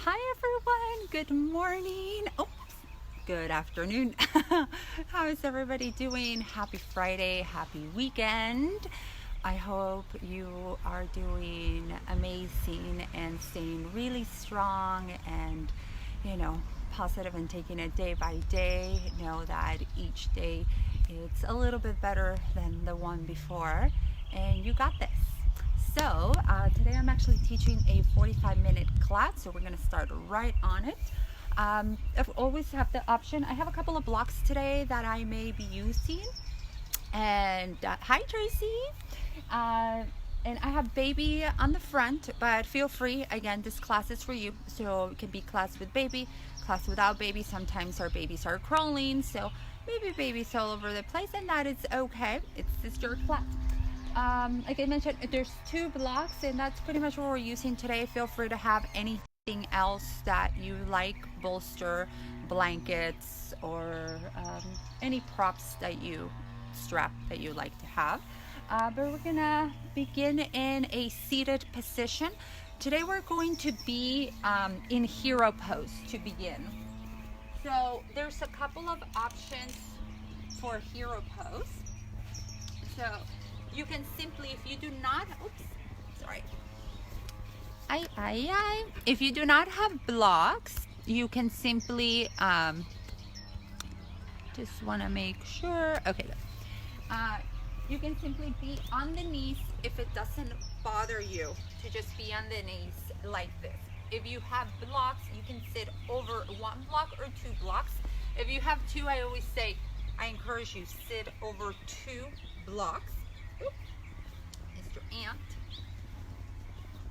Hi everyone, good morning. Oh, good afternoon. How is everybody doing? Happy Friday, happy weekend. I hope you are doing amazing and staying really strong and, positive and taking it day by day. Know that each day it's a little bit better than the one before, and you got this. So today I'm actually teaching a 45-minute class, so we're going to start right on it. I always have the option. I have a couple of blocks today that I may be using. And hi, Tracy. Uh, and I have baby on the front, but feel free. Again, this class is for you. So it can be class with baby, class without baby. Sometimes our babies are crawling, so maybe baby's all over the place, and that is okay. It's your class. Like I mentioned, there's two blocks, and that's pretty much what we're using today. Feel free to have anything else that you like, bolster, blankets, or any props that you strap that you like to have. But we're gonna begin in a seated position. Today we're going to be in hero pose to begin. So there's a couple of options for hero pose. So you can simply, if you do not, if you do not have blocks, you can simply, just want to make sure, okay, you can simply be on the knees if it doesn't bother you to just be on the knees like this. If you have blocks, you can sit over one block or two blocks. If you have two, I always say, I encourage you, sit over two blocks. Mr. Ant,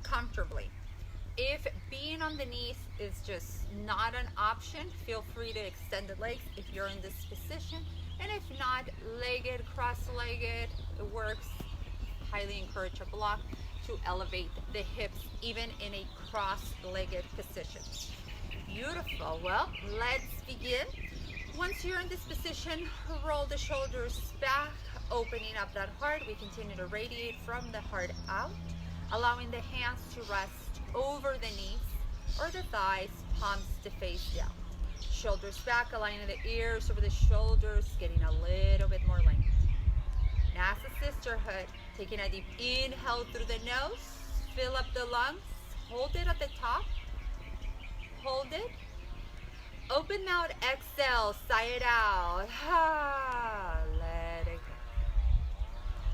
comfortably. If being on the knees is just not an option, feel free to extend the legs if you're in this position. And if not, legged, cross-legged, it works. Highly encourage a block to elevate the hips even in a cross-legged position. Beautiful. Well, let's begin. Once you're in this position, roll the shoulders back, opening up that heart. We continue to radiate from the heart out, allowing the hands to rest over the knees or the thighs, palms to face down. Shoulders back, aligning the ears over the shoulders, getting a little bit more length. Now, as a sisterhood, taking a deep inhale through the nose, fill up the lungs, hold it at the top, hold it. Open mouth, exhale, sigh it out. Let it go.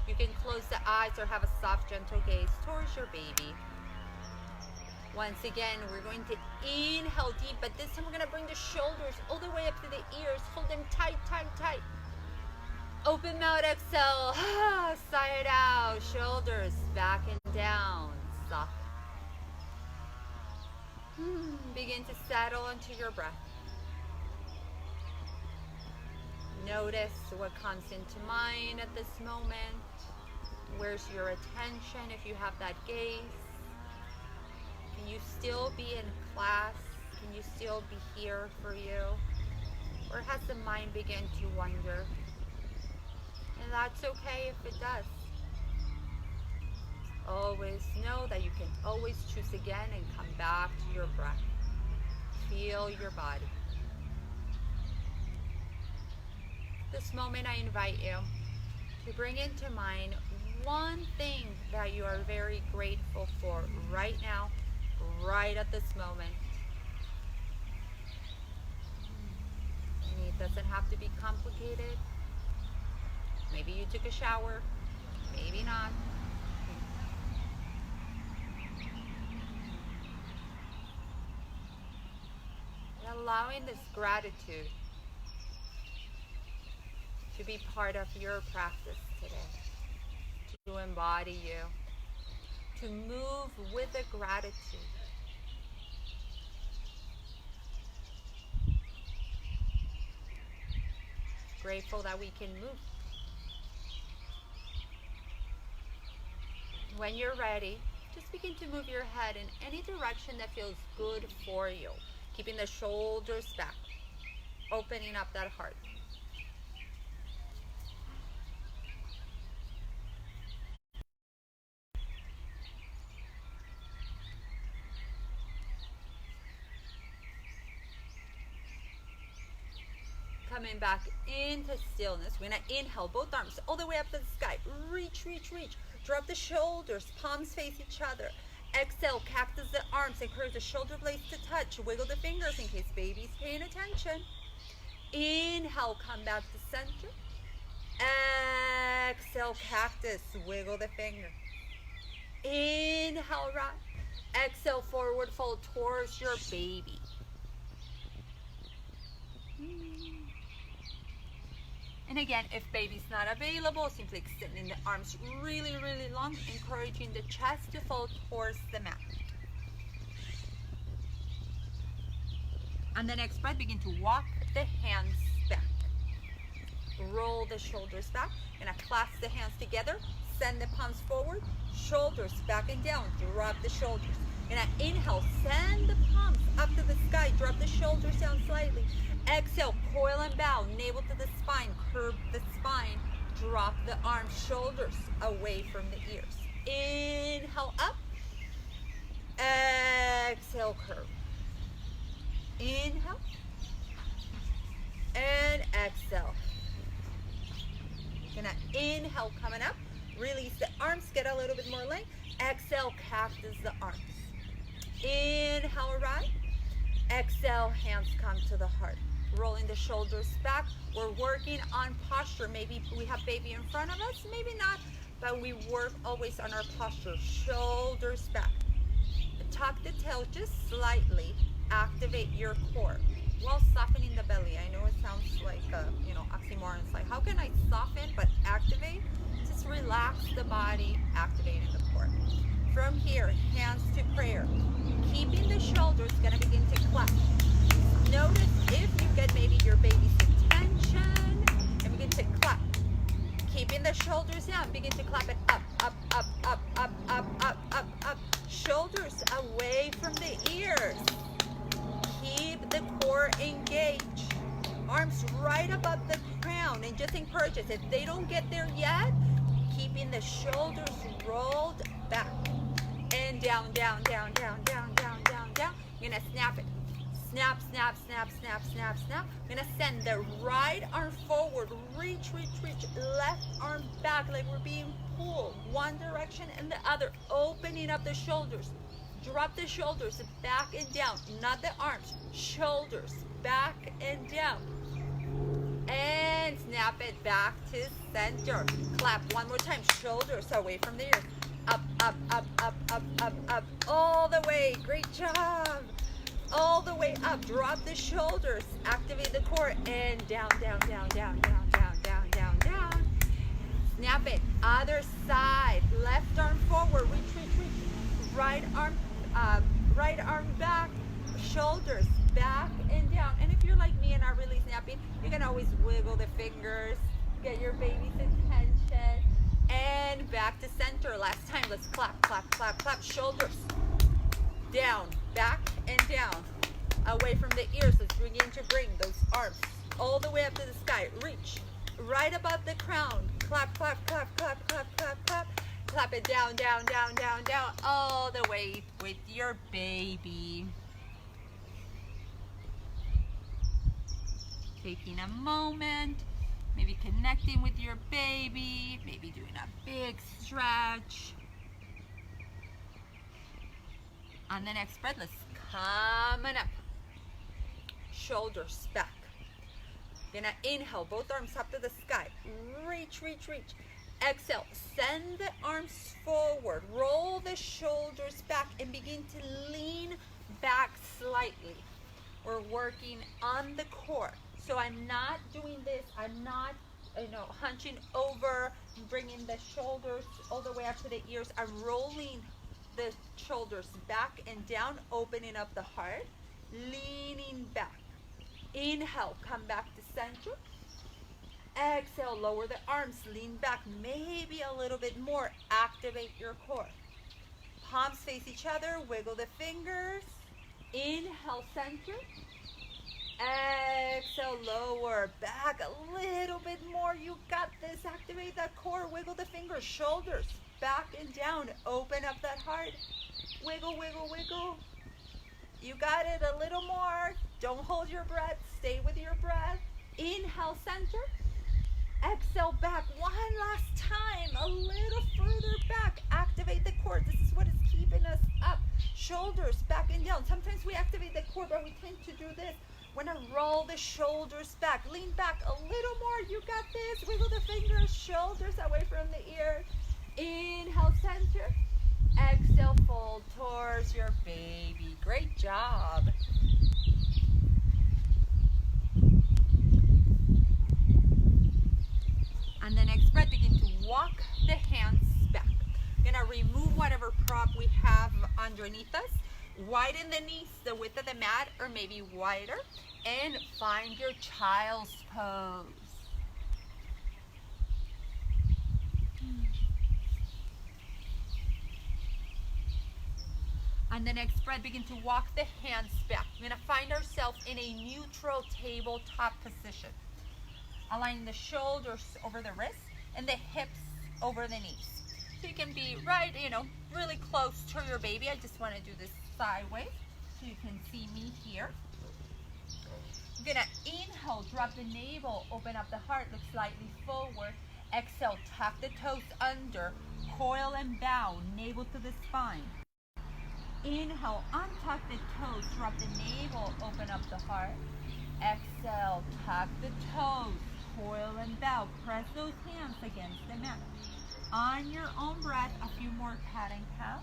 You can close the eyes or have a soft, gentle gaze towards your baby. Once again, we're going to inhale deep, but this time we're going to bring the shoulders all the way up to the ears. Hold them tight, tight, tight. Open mouth, exhale. Sigh it out. Shoulders back and down. Soft. Begin to settle into your breath. Notice what comes into mind at this moment. Where's your attention if you have that gaze? Can you still be in class? Can you still be here for you? Or has the mind begun to wander? And that's okay if it does. Always know that you can always choose again and come back to your breath. Feel your body. This moment I invite you to bring into mind one thing that you are very grateful for right now, right at this moment. And it doesn't have to be complicated. Maybe you took a shower, maybe not. And allowing this gratitude to be part of your practice today, to embody you, to move with the gratitude. Grateful that we can move. When you're ready, just begin to move your head in any direction that feels good for you, keeping the shoulders back, opening up that heart. Coming back into stillness. We're gonna inhale, both arms all the way up to the sky. Reach, reach, reach. Drop the shoulders, palms face each other. Exhale, cactus the arms, encourage the shoulder blades to touch. Wiggle the fingers in case baby's paying attention. Inhale, come back to center. Exhale, cactus, wiggle the finger. Inhale, rock. Exhale, forward fold towards your baby. And again, if baby's not available, simply extending the arms really, really long, encouraging the chest to fold towards the mat. On the next breath, begin to walk the hands back. Roll the shoulders back. Gonna clasp the hands together, send the palms forward, shoulders back and down, drop the shoulders. Gonna inhale, send the palms up to the sky, drop the shoulders down slightly. Exhale, coil and bow, navel to the spine, curve the spine, drop the arms, shoulders away from the ears. Inhale up, exhale, curve. Inhale, and exhale. Gonna inhale, coming up, release the arms, get a little bit more length. Exhale, cactus the arms. Inhale, right. Exhale, hands come to the heart. Rolling the shoulders back. We're working on posture. Maybe we have baby in front of us, maybe not, but we work always on our posture. Shoulders back. Tuck the tail just slightly. Activate your core while softening the belly. I know it sounds like oxymoron. It's like, how can I soften but activate? Just relax the body, activating the core. From here, hands to prayer. Keeping the shoulders, gonna begin to clap. Notice if you get maybe your baby's attention and begin to clap. Keeping the shoulders down, begin to clap it up, up, up, up, up, up, up, up, up. Shoulders away from the ears. Keep the core engaged. Arms right above the crown, and just encourage us. If they don't get there yet, keeping the shoulders rolled back. And down, down, down, down, down, down, down, down. You're gonna snap it. Snap, snap, snap, snap, snap, snap. I'm gonna send the right arm forward. Reach, reach, reach. Left arm back like we're being pulled. One direction and the other. Opening up the shoulders. Drop the shoulders back and down. Not the arms. Shoulders back and down. And snap it back to center. Clap one more time. Shoulders away from the ears. Up, up, up, up, up, up, up. All the way. Great job. All the way up. Drop the shoulders. Activate the core. And down, down, down, down, down, down, down, down, down. Snap it. Other side. Left arm forward. Reach, reach, reach. Right arm back. Shoulders back and down. And if you're like me and are really snapping, you can always wiggle the fingers. Get your baby's attention. And back to center. Last time. Let's clap, clap, clap, clap. Shoulders down, back and down. Away from the ears. Let's begin to bring those arms all the way up to the sky. Reach right above the crown. Clap, clap, clap, clap, clap, clap, clap. Clap it down, down, down, down, down, all the way with your baby. Taking a moment, maybe connecting with your baby, maybe doing a big stretch. On the next breath, let's coming up. Shoulders back. Gonna inhale, both arms up to the sky. Reach, reach, reach. Exhale, send the arms forward. Roll the shoulders back and begin to lean back slightly. We're working on the core. So I'm not doing this. I'm not, hunching over, bringing the shoulders all the way up to the ears. I'm rolling the shoulders back and down, opening up the heart, leaning back. Inhale, come back to center. Exhale, lower the arms, lean back, maybe a little bit more. Activate your core. Palms face each other, wiggle the fingers. Inhale, center. Exhale, lower, back a little bit more. You got this. Activate that core, wiggle the fingers, shoulders back and down. Open up that heart. Wiggle, wiggle, wiggle. You got it. A little more. Don't hold your breath. Stay with your breath. Inhale, center. Exhale, back. One last time. A little further back. Activate the core. This is what is keeping us up. Shoulders back and down. Sometimes we activate the core, but we tend to do this. We're going to roll the shoulders back. Lean back a little more. You got this. Wiggle the fingers. Shoulders away from the ear. Inhale, center. Exhale, fold towards your baby. Great job. And the next breath, begin to walk the hands back. Gonna remove whatever prop we have underneath us. Widen the knees, the width of the mat, or maybe wider. And find your child's pose. On the next breath, begin to walk the hands back. We're gonna find ourselves in a neutral tabletop position. Align the shoulders over the wrists and the hips over the knees. So you can be right, really close to your baby. I just want to do this sideways so you can see me here. I'm gonna inhale, drop the navel, open up the heart, look slightly forward. Exhale, tuck the toes under, coil and bow, navel to the spine. Inhale, untuck the toes, drop the navel, open up the heart. Exhale, tuck the toes, coil and bow. Press those hands against the mat. On your own breath, a few more cat and cow.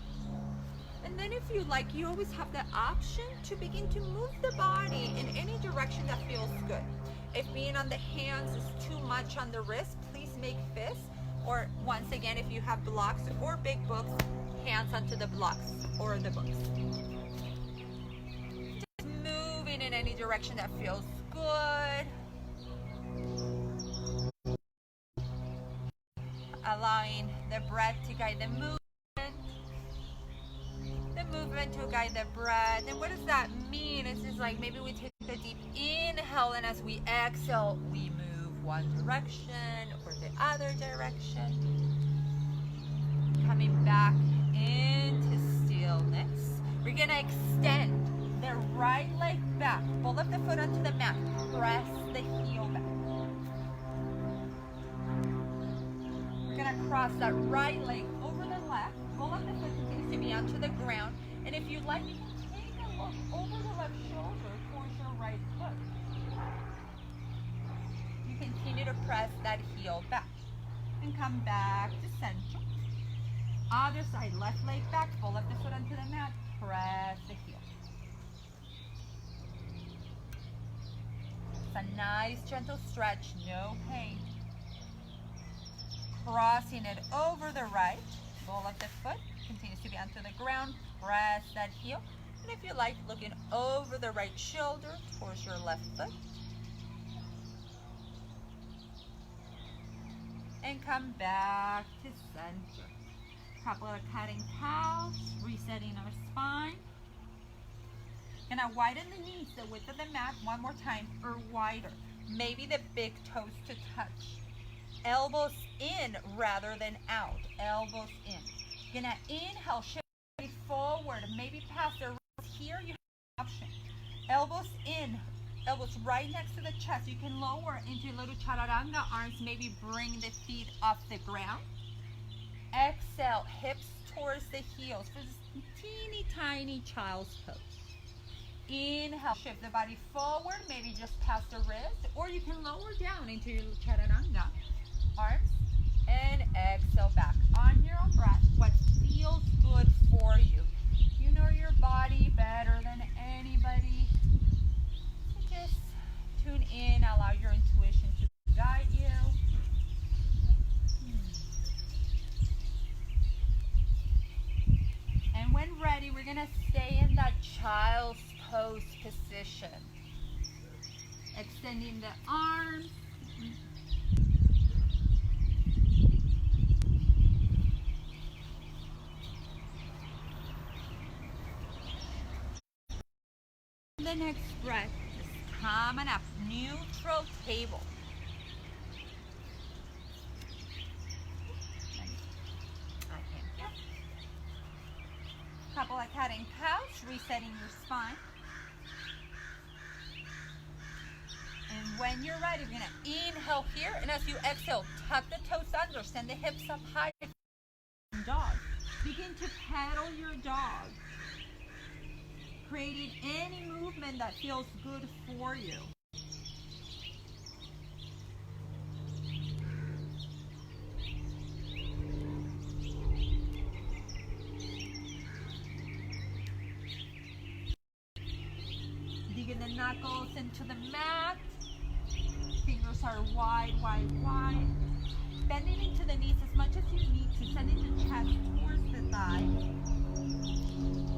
And then if you like, you always have the option to begin to move the body in any direction that feels good. If being on the hands is too much on the wrist, please make fists. Or once again, if you have blocks or big books, hands onto the blocks or the books. Just moving in any direction that feels good. Allowing the breath to guide the movement. The movement to guide the breath. And what does that mean? It's just like maybe we take a deep inhale, and as we exhale, we move one direction or the other direction. Coming back into stillness. We're going to extend the right leg back. Pull up the foot onto the mat. Press the heel back. We're going to cross that right leg over the left. Pull up the foot continues to be onto the ground. And if you like, you can take a look over the left shoulder towards your right foot. You continue to press that heel back. And come back to center. Other side, left leg back, pull up the foot onto the mat, press the heel. It's a nice gentle stretch, no pain. Crossing it over the right, pull up the foot, continues to be onto the ground, press that heel. And if you like, looking over the right shoulder towards your left foot. And come back to center. Couple of cat and cows, resetting our spine. Gonna widen the knees, the width of the mat one more time, or wider. Maybe the big toes to touch. Elbows in rather than out. Elbows in. Gonna inhale, shift forward, maybe past the wrist. Here you have an option. Elbows in, elbows right next to the chest. You can lower into little chaturanga arms, maybe bring the feet off the ground. Exhale, hips towards the heels for this teeny tiny child's pose. Inhale, shift the body forward, maybe just past the wrist, or you can lower down into your chaturanga arms. And exhale back on your own breath. What feels good for you. You know your body better than anybody. So just tune in, allow your intuition to guide you. And when ready, we're going to stay in that child's pose position. Extending the arms. The next breath is coming up. Neutral table. Couple of cat and cows, resetting your spine. And when When you're ready, you're gonna inhale here, and as you exhale, tuck the toes under, send the hips up high. Dog. Begin to pedal your dog, creating any movement that feels good for you. Digging the knuckles into the mat. Fingers are wide, wide, wide. Bending into the knees as much as you need to, sending the chest towards the thigh.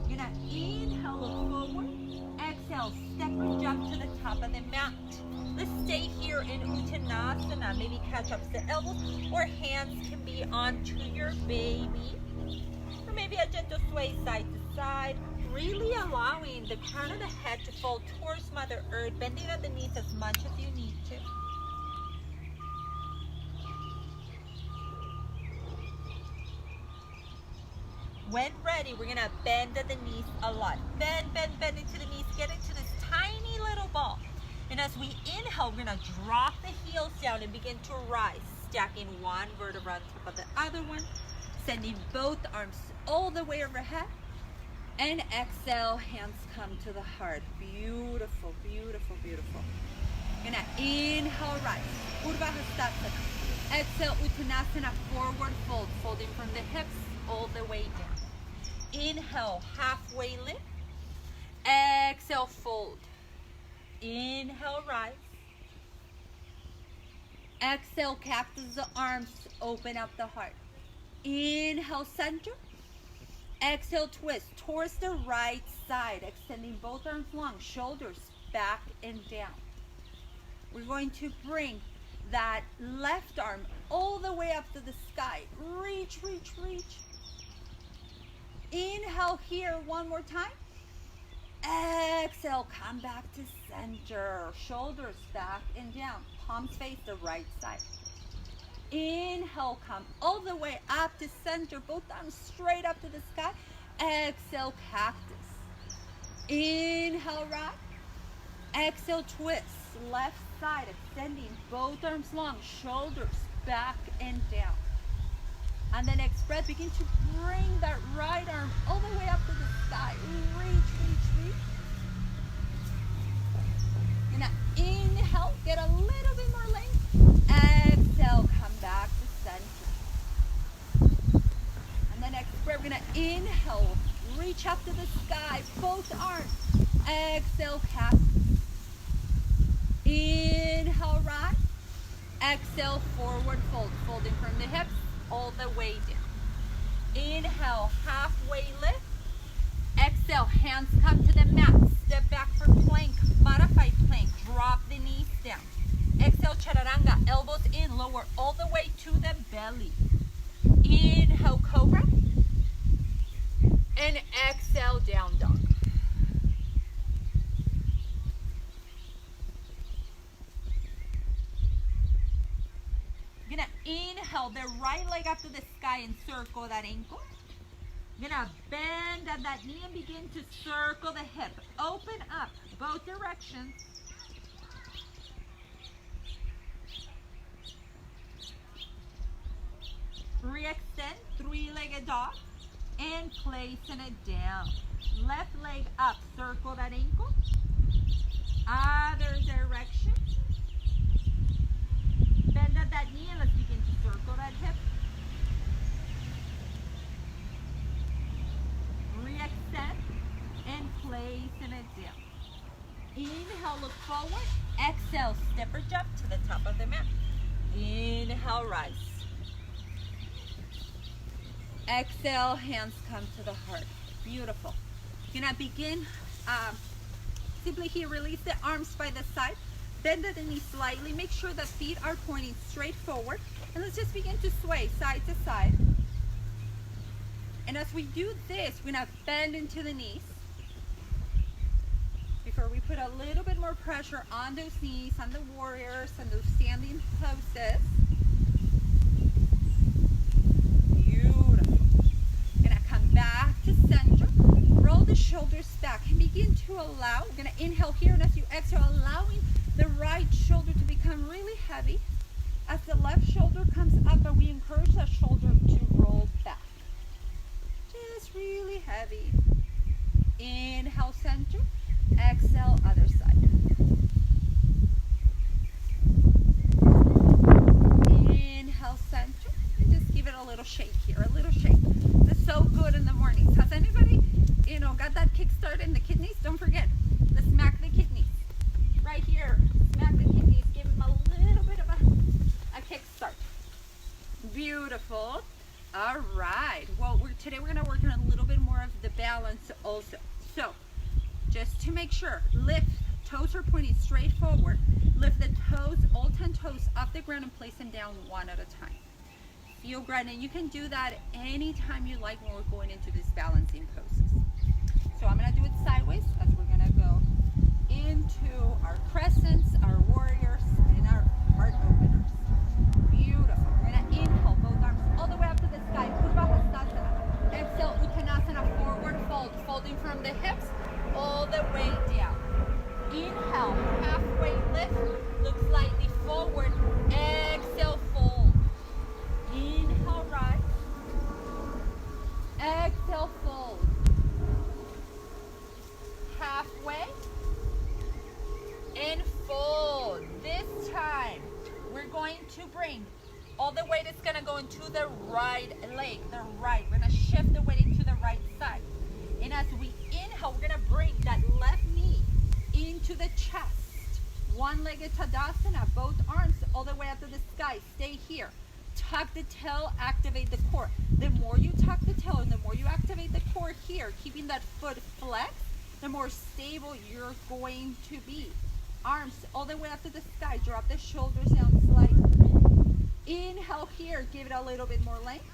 You're gonna inhale, look forward. Exhale, step or jump to the top of the mat. Let's stay here in Uttanasana. Maybe catch up to the elbows, or hands can be onto your baby. Or maybe a gentle sway side to side. Really allowing the crown of the head to fall towards Mother Earth, bending at the knees as much as you need to. When ready, we're gonna bend at the knees a lot. Bend, bend, bend into the knees, get into this tiny little ball. And as we inhale, we're gonna drop the heels down and begin to rise, stacking one vertebra on top of the other one, sending both arms all the way overhead. And exhale, hands come to the heart. Beautiful, beautiful, beautiful. You're gonna inhale, rise. Urdhva Hastasana. Exhale, Uttanasana, forward fold, folding from the hips all the way down. Inhale, halfway lift. Exhale, fold. Inhale, rise. Exhale, cactus the arms, open up the heart. Inhale, center. Exhale, twist towards the right side, extending both arms long, shoulders back and down. We're going to bring that left arm all the way up to the sky. Reach, reach, reach. Inhale here one more time. Exhale, come back to center. Shoulders back and down. Palms face the right side. Inhale, come all the way up to center. Both arms straight up to the sky. Exhale, cactus. Inhale, right. Exhale, twist. Left side, extending both arms long. Shoulders back and down. On the next breath, begin to bring that right arm all the way up to the sky. Reach, reach, reach. And now inhale, get a little bit more length. Exhale, come back to center. And the next breath, we're gonna inhale, reach up to the sky, both arms. Exhale, cactus. Inhale, rise. Exhale, forward fold, folding from the hips all the way down. Inhale, halfway lift. Exhale, hands come to the mat. Step back for plank, modified plank. Drop the knees down. Exhale, chaturanga, elbows in, lower all the way to the belly. Inhale, cobra. And exhale, down dog. You're gonna inhale the right leg up to the sky and circle that ankle. You're gonna bend at that knee and begin to circle the hip. Open up both directions. Re-extend, three-legged dog, and placing it down. Left leg up, circle that ankle. Other direction. Bend at that knee and let's begin to circle that hip. Re-extend and placing it down. Inhale, look forward. Exhale, step or jump to the top of the mat. Inhale, rise. Exhale, hands come to the heart. Beautiful. You're gonna begin, simply here, release the arms by the side. Bend the knee slightly. Make sure the feet are pointing straight forward. And let's just begin to sway side to side. And as we do this, we're gonna bend into the knees. Before we put a little bit more pressure on those knees, on the warriors, and those standing poses. Beautiful. Gonna come back to center. Roll the shoulders back and begin to allow. We're gonna inhale here, and as you exhale, allowing the right shoulder to become really heavy as the left shoulder comes up, but we encourage that shoulder to roll back. Just really heavy. Inhale, center. Exhale, other side. Inhale, center. And just give it a little shake here, a little shake. This is so good in the mornings. Has anybody, got that kickstart in the kidneys? Don't forget, let's smack the kidneys. Right here, smack the kidneys. Give them a little bit of a kickstart. Beautiful. All right. Well, today we're going to work on a little bit more of the balance also. So, just to make sure, lift, toes are pointing straight forward. Lift the toes, all 10 toes off the ground and place them down one at a time. Feel great, and you can do that anytime you like when we're going into these balancing poses. So I'm going to do it sideways as we're going to go into our crescents, our warriors, and our heart openers. Beautiful. We're going to inhale both arms all the way up to the sky. Purvahastasana. Exhale, Uttanasana, forward fold, folding from the hips all the way down. Inhale, halfway lift, look slightly forward. Exhale, fold. Inhale, rise. Exhale, fold. Halfway and fold. This time we're going to bring all the weight is going to go into the right leg, the right. We're going to shift the weight into the right side. And as we inhale, we're going to bring that left knee into the chest. One-legged Tadasana, both arms all the way up to the sky. Stay here. Tuck the tail, activate the core. The more you tuck the tail and the more you activate the core here, keeping that foot flexed, the more stable you're going to be. Arms all the way up to the sky. Drop the shoulders down slightly. Inhale here. Give it a little bit more length.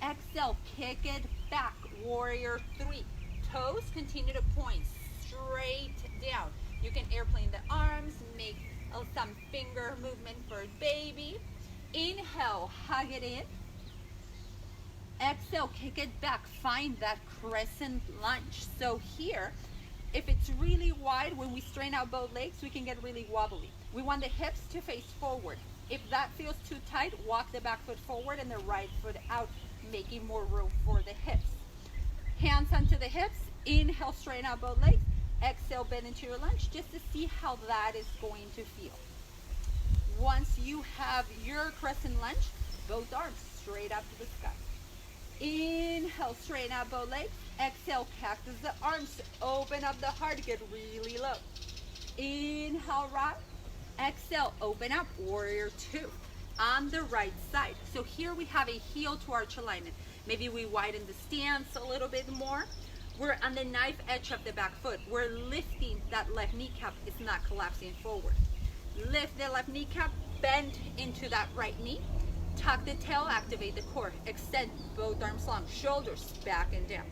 Exhale. Kick it back. Warrior 3. Toes continue to point straight down. You can airplane the arms. Make some finger movement for baby. Inhale. Hug it in. Exhale. Kick it back. Find that crescent lunge. So here, if it's really wide, when we strain out both legs, we can get really wobbly. We want the hips to face forward. If that feels too tight, walk the back foot forward and the right foot out, making more room for the hips. Hands onto the hips. Inhale, straighten out both legs. Exhale, bend into your lunge just to see how that is going to feel. Once you have your crescent lunge, both arms straight up to the sky. Inhale, straighten out both legs. Exhale, cactus the arms. Open up the heart, get really low. Inhale, rise. Exhale, open up, warrior 2 on the right side. So here we have a heel to arch alignment. Maybe we widen the stance a little bit more. We're on the knife edge of the back foot. We're lifting that left kneecap. It's not collapsing forward. Lift the left kneecap, bend into that right knee. Tuck the tail, activate the core. Extend both arms long, shoulders back and down.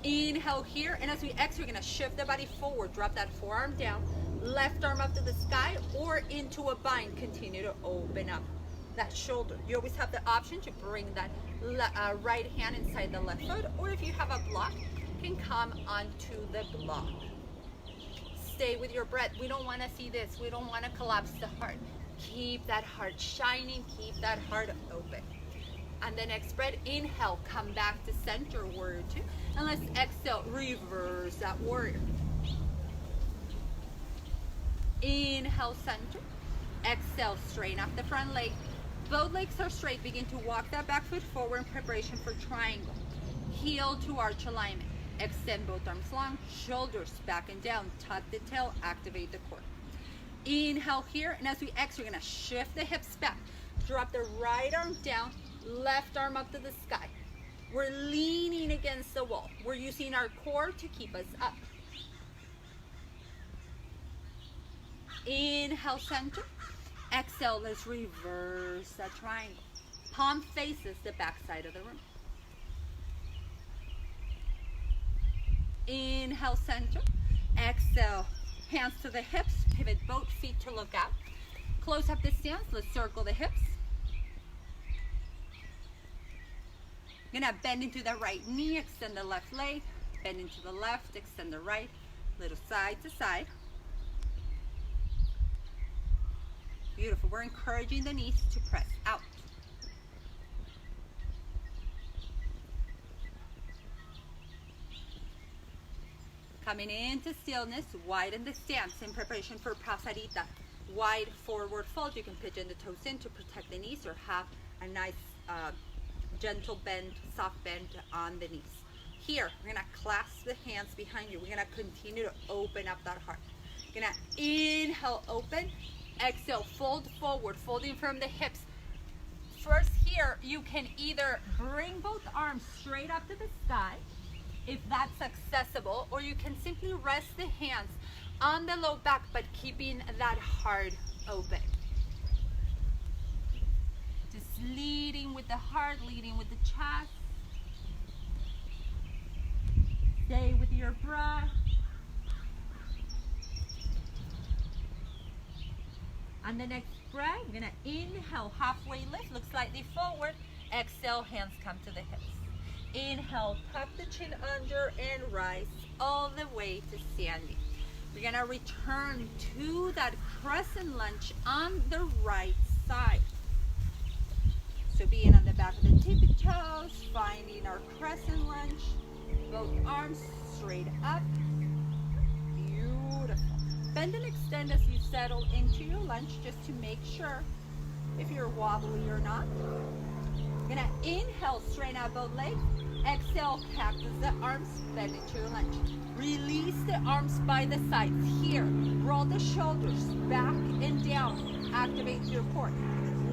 Inhale here, and as we exhale, we're going to shift the body forward. Drop that forearm down, left arm up to the sky or into a bind. Continue to open up that shoulder. You always have the option to bring that right hand inside the left foot, or if you have a block, can come onto the block. Stay with your breath. We don't want to see this. We don't want to collapse the heart. Keep that heart shining. Keep that heart open. And then next breath, inhale, come back to center, warrior 2. And let's exhale, reverse that warrior. Inhale, center. Exhale, straighten up the front leg. Both legs are straight. Begin to walk that back foot forward in preparation for triangle. Heel to arch alignment. Extend both arms long, shoulders back and down. Tuck the tail, activate the core. Inhale here, and as we exhale, we're going to shift the hips back. Drop the right arm down, left arm up to the sky. We're leaning against the wall. We're using our core to keep us up. Inhale, center. Exhale, let's reverse that triangle. Palm faces the back side of the room. Inhale, center. Exhale, hands to the hips. Pivot both feet to look out. Close up the stance. Let's circle the hips. You're gonna bend into the right knee, extend the left leg, bend into the left, extend the right, little side to side. Beautiful. We're encouraging the knees to press out. Coming into stillness, widen the stance in preparation for prasarita. Wide forward fold. You can pigeon the toes in to protect the knees or have a nice gentle bend, soft bend on the knees. Here, we're gonna clasp the hands behind you. We're gonna continue to open up that heart. You're gonna inhale, open. Exhale, fold forward, folding from the hips. First here, you can either bring both arms straight up to the sky, if that's accessible, or you can simply rest the hands on the low back, but keeping that heart open. Just leading with the heart, leading with the chest. Stay with your breath. On the next breath, we're gonna inhale, halfway lift, look slightly forward. Exhale, hands come to the hips. Inhale, tuck the chin under and rise all the way to standing. We're gonna return to that crescent lunge on the right side. So being on the back of the tippy toes, finding our crescent lunge, both arms straight up. Beautiful. Bend and extend as you settle into your lunge, just to make sure if you're wobbly or not. You're gonna inhale, straighten out both legs. Exhale, cactus the arms, bend into your lunge. Release the arms by the sides. Here, roll the shoulders back and down. Activate your core.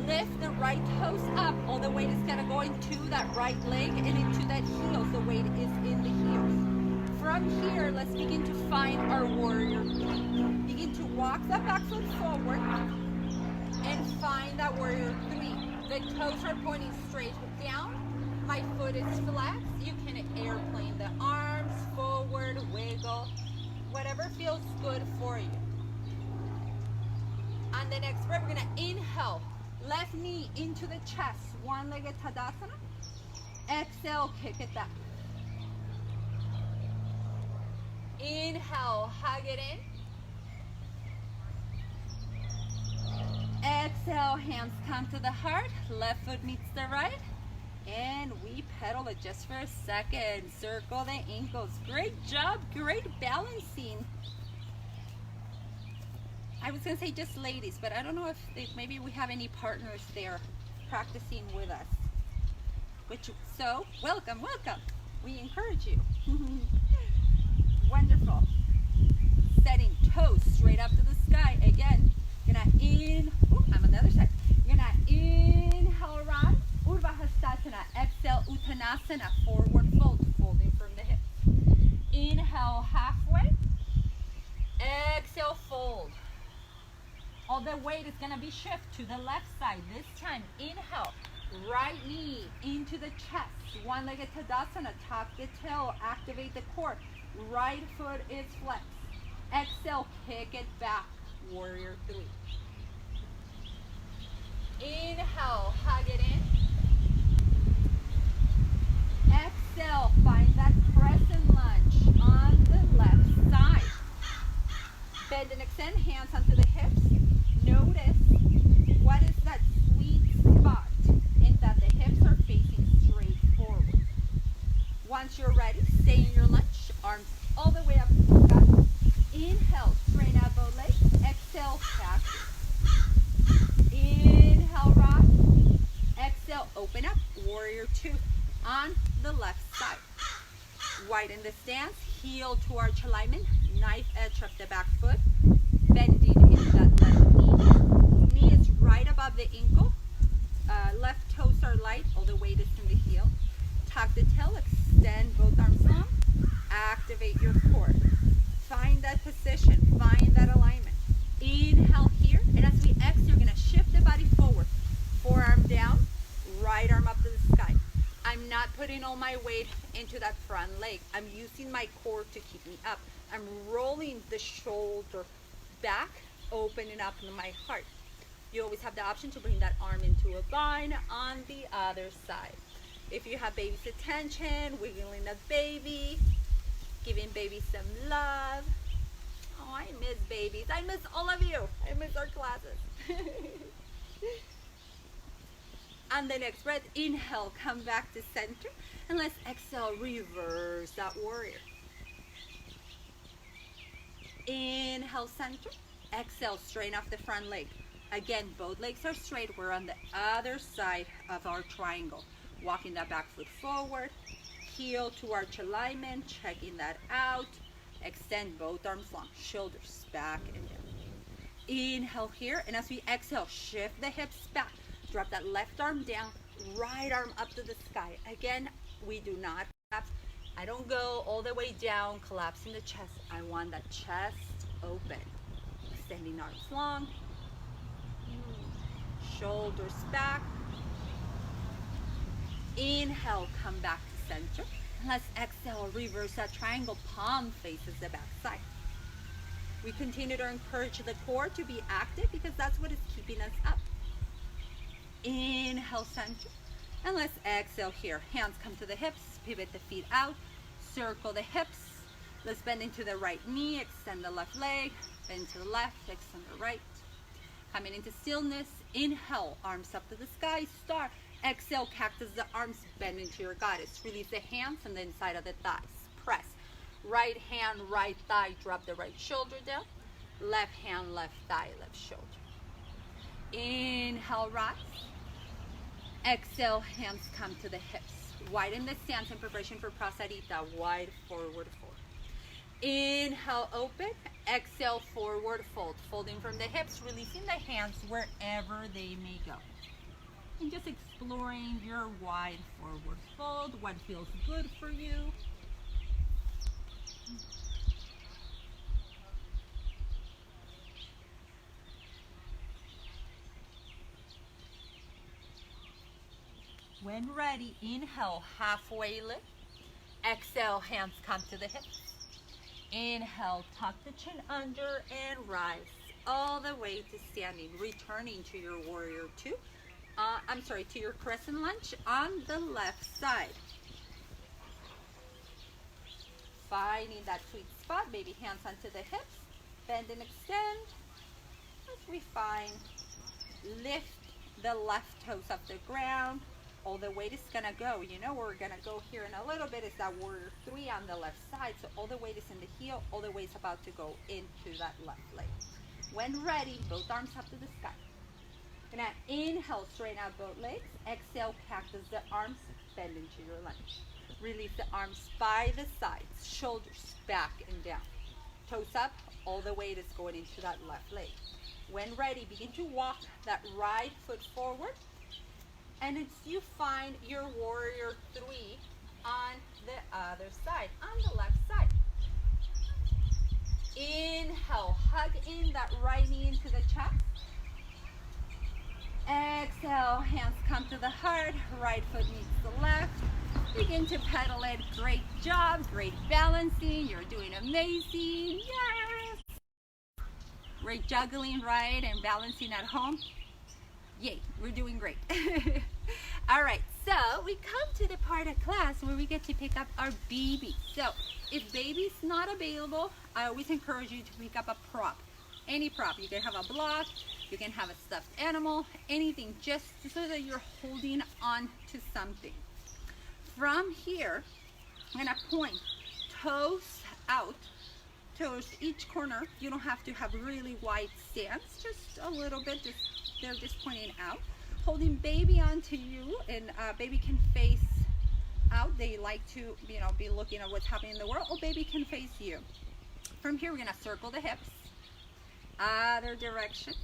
Lift the right toes up. All the weight is gonna go into that right leg and into that heel. The weight is in the heels. From here, let's begin to find our warrior three. Begin to walk the back foot forward and find that warrior three. The toes are pointing straight down. My foot is flat. You can airplane the arms forward, wiggle, whatever feels good for you. On the next breath, we're gonna inhale, left knee into the chest, one-legged Tadasana. Exhale, kick it back. Inhale, hug it in. Exhale, hands come to the heart, left foot meets the right. And we pedal it just for a second. Circle the ankles. Great job, great balancing. I was gonna say just ladies, but I don't know if maybe we have any partners there practicing with us. So, welcome, welcome. We encourage you. Wonderful. Setting toes straight up to the sky. Again, you're gonna I'm on the other side. You're gonna inhale, rise. Urdhva-Hastasana. Exhale, Uttanasana. Forward fold, folding from the hips. Inhale, halfway. Exhale, fold. All the weight is going to be shift to the left side. This time, inhale, right knee into the chest. One-legged Tadasana. Tuck the tail, activate the core. Right foot is flexed. Exhale, kick it back. Warrior three. Inhale, hug it in. Exhale, find that crescent lunge on the left side. Bend and extend, hands onto the hips. Notice what is that sweet spot in that the hips are facing straight forward. Once you're ready, stay in your lunge, arms all the way up to the sky. Inhale, straighten out both legs. Exhale, cactus. Inhale, rise. Exhale, open up. Warrior two on the left side. Widen the stance, heel to arch alignment, knife edge of the back foot, bending into that left knee. Knee is right above the ankle. Left toes are light, all the weight is in the heel. Tuck the tail, extend both arms long, activate your core. Find that position, find that alignment. Inhale here, and as we exhale, you're gonna shift the body forward. Forearm down, right arm up to the sky. I'm not putting all my weight into that front leg. I'm using my core to keep me up. I'm rolling the shoulder back, opening up my heart. You always have the option to bring that arm into a bind on the other side. If you have baby's attention, wiggling the baby, giving baby some love. Oh, I miss babies. I miss all of you. I miss our classes. On the next breath, inhale, come back to center. And let's exhale, reverse that warrior. Inhale, center. Exhale, straighten off the front leg. Again, both legs are straight. We're on the other side of our triangle. Walking that back foot forward. Heel to arch alignment. Checking that out. Extend both arms long. Shoulders back and down. Inhale here. And as we exhale, shift the hips back. Drop that left arm down. Right arm up to the sky. Again, we do not collapse. I don't go all the way down, collapsing the chest. I want that chest open. Extending arms long. Shoulders back. Inhale, come back to center. And let's exhale, reverse that triangle. Palm faces the back side. We continue to encourage the core to be active because that's what is keeping us up. Inhale, center. And let's exhale here. Hands come to the hips. Pivot the feet out. Circle the hips. Let's bend into the right knee. Extend the left leg. Bend to the left. Extend the right. Coming into stillness. Inhale, arms up to the sky. Star. Exhale, cactus the arms. Bend into your goddess. Release the hands on the inside of the thighs. Press. Right hand, right thigh. Drop the right shoulder down. Left hand, left thigh, left shoulder. Inhale, rise. Exhale, hands come to the hips. Widen the stance in preparation for Prasarita. Wide forward fold. Inhale, open. Exhale, forward fold. Folding from the hips, releasing the hands wherever they may go. And just exploring your wide forward fold. What feels good for you. When ready, inhale, halfway lift. Exhale, hands come to the hips. Inhale, tuck the chin under and rise all the way to standing, returning to your warrior two. To your crescent lunge on the left side. Finding that sweet spot, baby hands onto the hips, bend and extend. As we find, lift the left toes off the ground. All the weight is gonna go. You know where we're gonna go here in a little bit is that warrior three on the left side. So all the weight is in the heel, all the weight is about to go into that left leg. When ready, both arms up to the sky. Gonna inhale, straighten out both legs. Exhale, cactus the arms, bend into your lunge. Release the arms by the sides, shoulders back and down. Toes up, all the weight is going into that left leg. When ready, begin to walk that right foot forward. And it's you find your warrior three on the other side, on the left side. Inhale, hug in that right knee into the chest. Exhale, hands come to the heart, right foot meets the left. Begin to pedal it. Great job, great balancing. You're doing amazing. Yes! Great juggling, right, and balancing at home. Yay, we're doing great. All right, so we come to the part of class where we get to pick up our baby. So if baby's not available, I always encourage you to pick up a prop. Any prop. You can have a block, you can have a stuffed animal, anything, just so that you're holding on to something. From here, I'm gonna point toes out towards each corner. You don't have to have really wide stance, just a little bit, they're just pointing out. Holding baby onto you, and baby can face out. They like to, be looking at what's happening in the world. Or baby can face you. From here, we're gonna circle the hips. Other direction.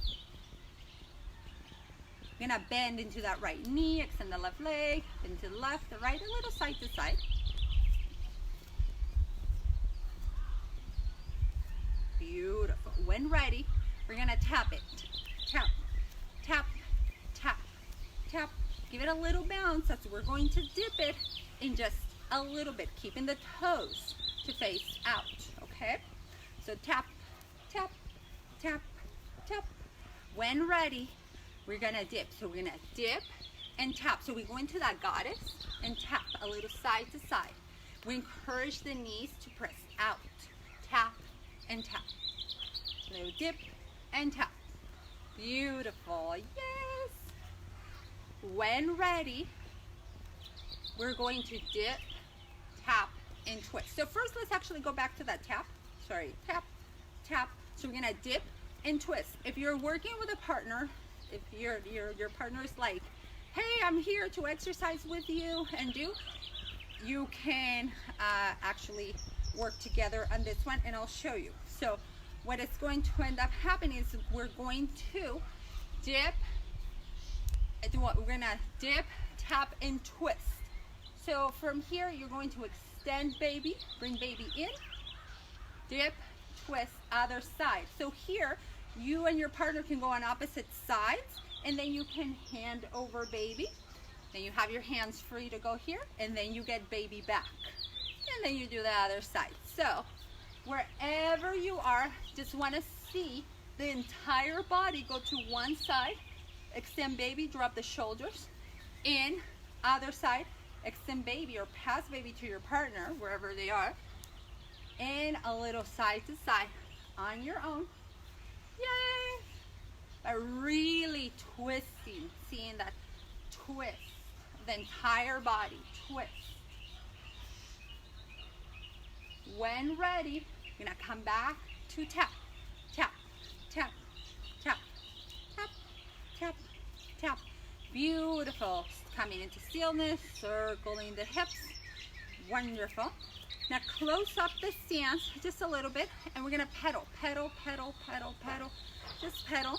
We're gonna bend into that right knee, extend the left leg, bend to the left, the right, a little side to side. Beautiful. When ready, we're gonna tap it. Tap, tap, tap, tap. Give it a little bounce as we're going to dip it in just a little bit, keeping the toes to face out, okay? So tap, tap, tap, tap. When ready, we're gonna dip. So we're gonna dip and tap. So we go into that goddess and tap a little side to side. We encourage the knees to press out. Tap and tap. Little dip and tap. Beautiful. Yes. When ready, we're going to dip, tap, and twist. So first, let's actually go back to that tap. Sorry, tap, tap. So we're gonna dip and twist. If you're working with a partner, if your partner is like, hey, I'm here to exercise with you and you can actually work together on this one, and I'll show you. So what is going to end up happening is we're going to dip, we're gonna dip, tap, and twist. So from here, you're going to extend baby, bring baby in, dip, twist, other side. So here, you and your partner can go on opposite sides, and then you can hand over baby. Then you have your hands free to go here, and then you get baby back. And then you do the other side. So wherever you are, just want to see the entire body go to one side, extend baby, drop the shoulders, in, other side, extend baby or pass baby to your partner, wherever they are, and a little side to side on your own. Yay! But really twisting, seeing that twist, the entire body, twist. When ready, you're gonna come back to tap, tap, tap, tap, tap, tap, tap. Beautiful. Coming into stillness, circling the hips. Wonderful. Now close up the stance just a little bit, and we're gonna pedal, pedal, pedal, pedal, pedal. Just pedal.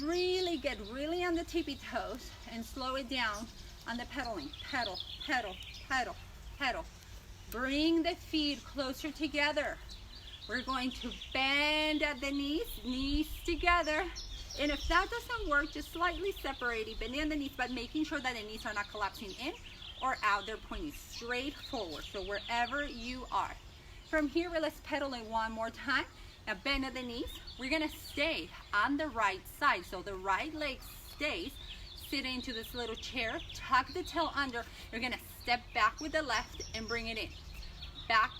Really get really on the tippy toes and slow it down on the pedaling. Pedal, pedal, pedal, pedal. Bring the feet closer together. We're going to bend at the knees, knees together. And if that doesn't work, just slightly separating, bending at the knees, but making sure that the knees are not collapsing in or out. They're pointing straight forward. So wherever you are. From here, let's pedal it one more time. Now bend at the knees. We're gonna stay on the right side. So the right leg stays. Sit into this little chair, tuck the tail under. You're gonna step back with the left and bring it in. Back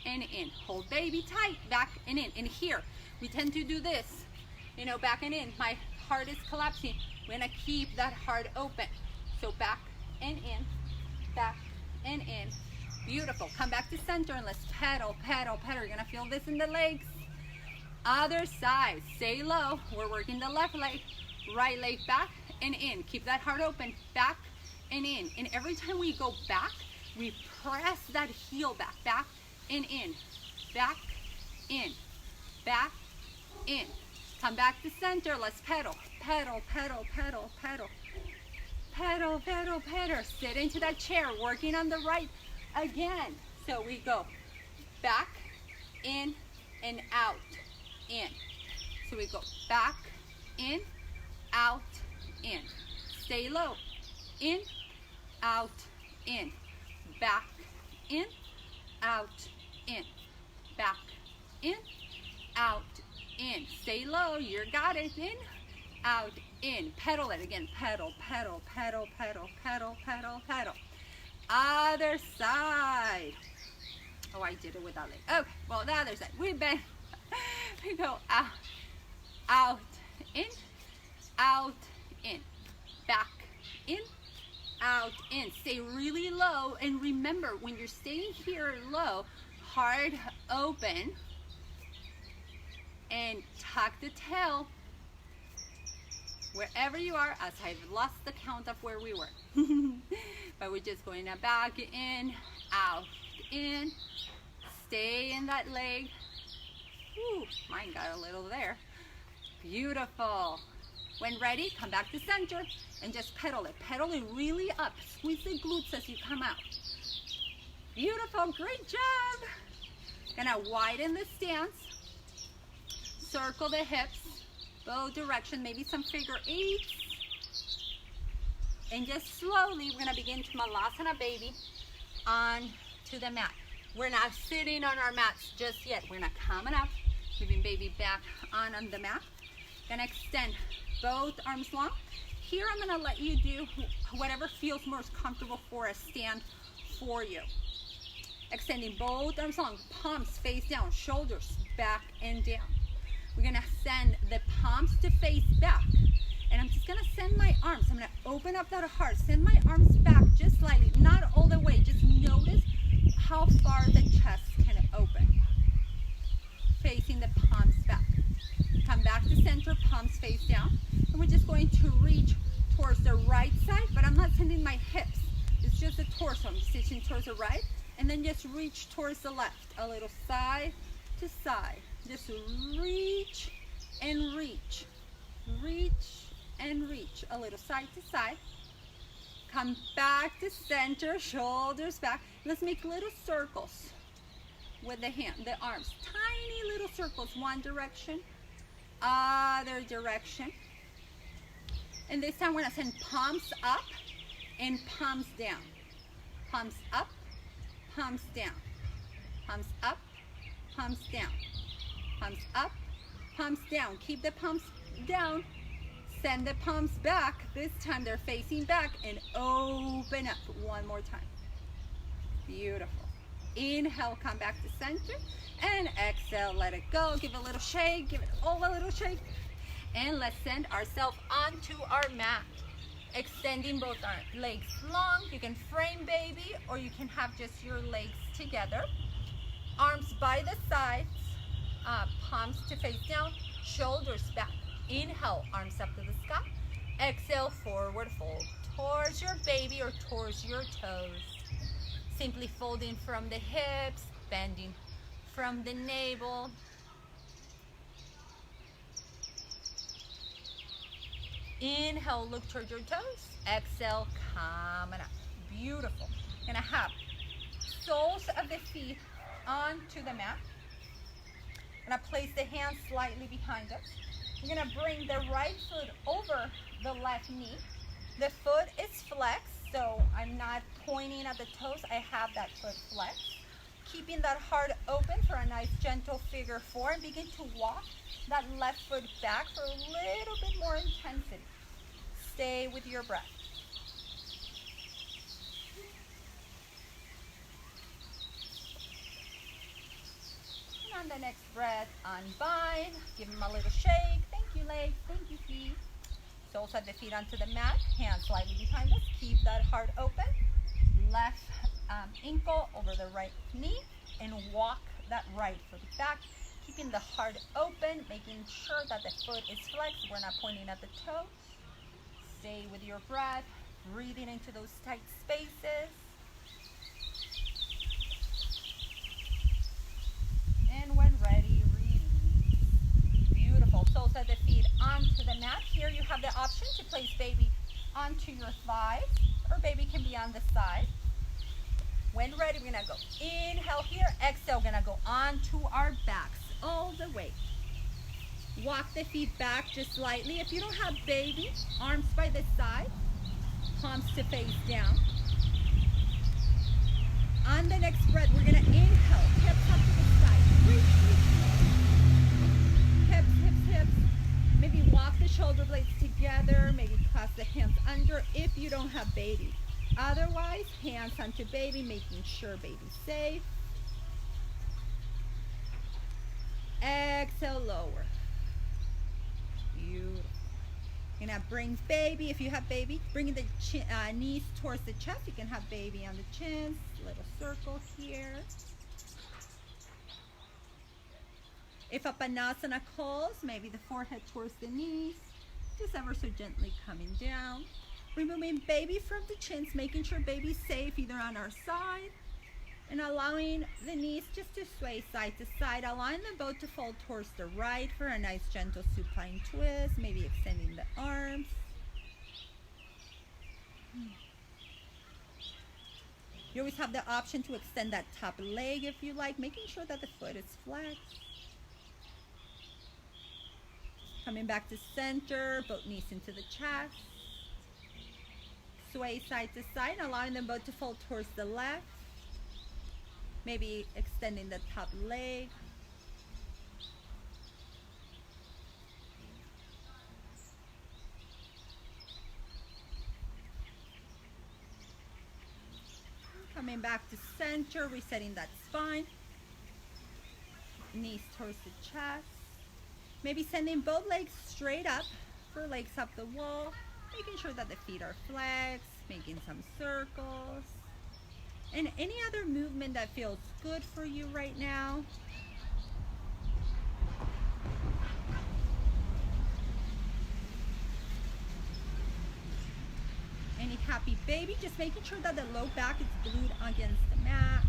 and in. Hold baby tight, back and in. And here, we tend to do this, you know, back and in. My heart is collapsing. We're gonna keep that heart open. So back and in, back and in. Beautiful. Come back to center and let's pedal, pedal, pedal. You're gonna feel this in the legs. Other side, stay low. We're working the left leg, right leg back and in. Keep that heart open, back and in. And every time we go back, we press that heel back, back and in, back in, back in. Come back to center, let's pedal, pedal, pedal, pedal, pedal, pedal, pedal, pedal. Sit into that chair, working on the right again. So we go back, in, and out, in. So we go back, in, out, in. Stay low, in, out, in. Back, in, out, in. Back, in, out, in. Stay low, you got it. In, out, in. Pedal it again. Pedal, pedal, pedal, pedal, pedal, pedal, pedal. Other side. Oh, I did it without leg. Okay, well, the other side. We bend. We go out, out, in, out, in. Back, in, out, in. Stay really low, and remember, when you're staying here low, heart open, and tuck the tail wherever you are, as I've lost the count of where we were. But we're just going back, in, out, in. Stay in that leg. Whew, mine got a little there. Beautiful. When ready, come back to center and just pedal it. Pedal it really up. Squeeze the glutes as you come out. Beautiful, great job. Gonna widen the stance. Circle the hips, both direction, maybe some figure eights. And just slowly, we're gonna begin to Malasana baby on to the mat. We're not sitting on our mats just yet. We're not coming up, moving baby back on the mat. Gonna extend both arms long. Here I'm gonna let you do whatever feels most comfortable for a stand for you. Extending both arms long, palms face down, shoulders back and down. send the palms to face back. And I'm just gonna send my arms. I'm gonna open up that heart, send my arms back just slightly, not all the way. Just notice how far the chest can open. Facing the palms back. Come back to center, palms face down. And we're just going to reach towards the right side, but I'm not sending my hips. It's just the torso. I'm just reaching towards the right, and then just reach towards the left. A little side to side. Just reach and reach. Reach and reach. A little side to side. Come back to center, shoulders back. Let's make little circles with the arms. Tiny little circles. One direction, other direction. And this time we're gonna send palms up and palms down. Palms up, palms down. Palms up, palms down. Palms up, palms down. Keep the palms down. Send the palms back. This time they're facing back and open up. One more time. Beautiful. Inhale, come back to center. And exhale, let it go. Give a little shake. Give it all a little shake. And let's send ourselves onto our mat. Extending both our legs long. You can frame baby, or you can have just your legs together. Arms by the sides. Palms to face down. Shoulders back. Inhale, arms up to the sky. Exhale, forward fold towards your baby or towards your toes. Simply folding from the hips, bending from the navel. Inhale, look towards your toes. Exhale, coming up. Beautiful. Gonna have soles of the feet onto the mat. Gonna place the hands slightly behind us. We're gonna bring the right foot over the left knee. The foot is flexed, so I'm not pointing at the toes. I have that foot flexed. Keeping that heart open for a nice gentle figure four, and begin to walk that left foot back for a little bit more intensity. Stay with your breath. And on the next breath, unbind. Give them a little shake. Thank you, legs. Thank you, feet. Soles of the feet onto the mat. Hands slightly behind us. Keep that heart open. Left ankle over the right knee, and walk that right foot back. Keeping the heart open, making sure that the foot is flexed. We're not pointing at the toes. Stay with your breath, breathing into those tight spaces. And when ready, release. Beautiful. Soles of the feet onto the mat. Here you have the option to place baby onto your thighs, or baby can be on the side. When ready, we're gonna go inhale here, exhale, we're gonna go onto our backs all the way. Walk the feet back just slightly. If you don't have baby, arms by the side, palms to face down. On the next breath, we're gonna inhale, hips up to the side. Reach, reach. Hips, hips, hips. Maybe walk the shoulder blades together. Maybe clasp the hands under if you don't have baby. Otherwise, hands onto baby, making sure baby's safe. Exhale, lower. Beautiful. You're gonna bring baby, if you have baby, bring the knees towards the chest. You can have baby on the chin. Little circle here. If Apanasana calls, maybe the forehead towards the knees. Just ever so gently coming down. Removing baby from the chins, making sure baby's safe either on our side, and allowing the knees just to sway side to side, allowing them both to fold towards the right for a nice gentle supine twist, maybe extending the arms. You always have the option to extend that top leg if you like, making sure that the foot is flexed. Coming back to center, both knees into the chest. Sway side to side, allowing them both to fold towards the left. Maybe extending the top leg. Coming back to center, resetting that spine. Knees towards the chest. Maybe sending both legs straight up, for legs up the wall, making sure that the feet are flexed, making some circles. And any other movement that feels good for you right now. Any happy baby, just making sure that the low back is glued against the mat.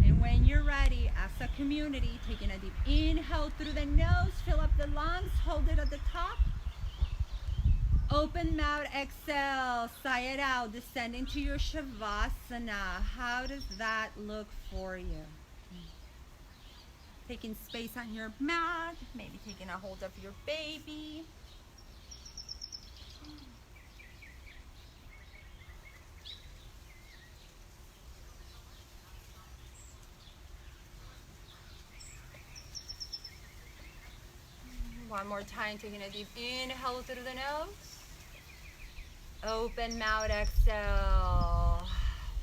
And when you're ready, as a community, taking a deep inhale through the nose, fill up the lungs, hold it at the top. Open mouth, exhale, sigh it out, descend into your Shavasana. How does that look for you? Taking space on your mat, maybe taking a hold of your baby. One more time, taking a deep inhale through the nose. Open mouth, exhale.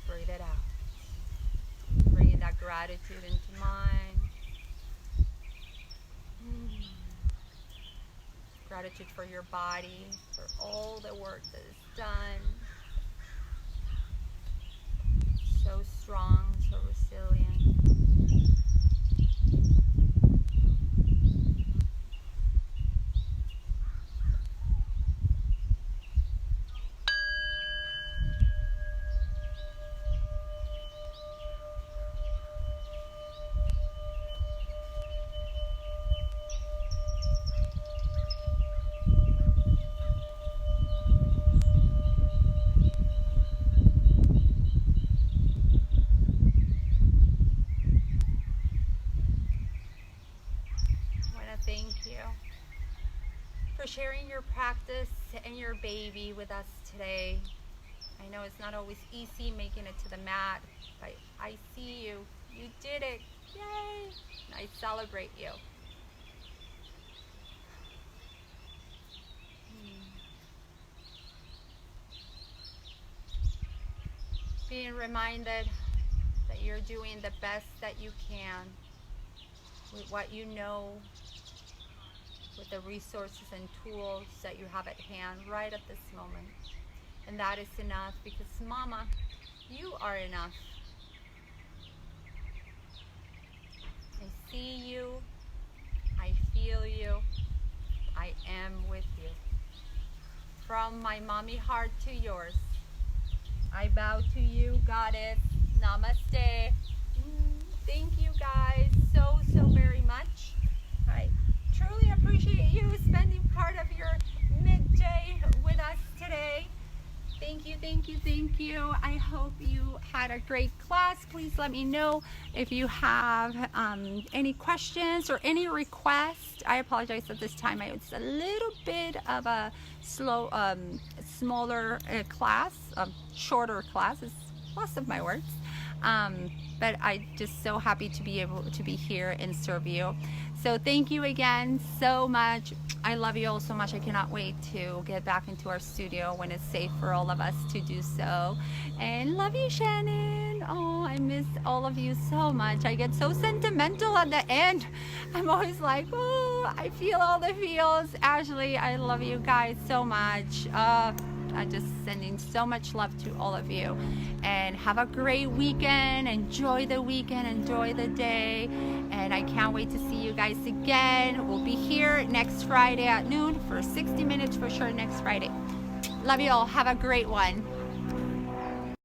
Breathe it out. Bringing that gratitude into mind. Gratitude for your body, for all the work that is done. So strong, so resilient. Thank you for sharing your practice and your baby with us today. I know it's not always easy making it to the mat, but I see you. You did it. Yay! And I celebrate you. Being reminded that you're doing the best that you can with what you know, with the resources and tools that you have at hand right at this moment. And that is enough, because Mama, you are enough. I see you, I feel you, I am with you. From my mommy heart to yours, I bow to you, Goddess. Namaste. Thank you guys so very much. I truly appreciate you spending part of your midday with us today. Thank you, thank you, thank you. I hope you had a great class. Please let me know if you have any questions or any requests. I apologize at this time. It's a little bit of a smaller class, shorter class. It's lots of my words. But I'm just so happy to be able to be here and serve you. So thank you again so much. I love you all so much. I cannot wait to get back into our studio when it's safe for all of us to do so. And love you, Shannon. Oh, I miss all of you so much. I get so sentimental at the end. I'm always like, oh, I feel all the feels. Ashley, I love you guys so much. I'm just sending so much love to all of you, and have a great weekend. Enjoy the weekend, enjoy the day, and I can't wait to see you guys again. We'll be here next Friday at noon for 60 minutes for sure next Friday. Love you all. Have a great one.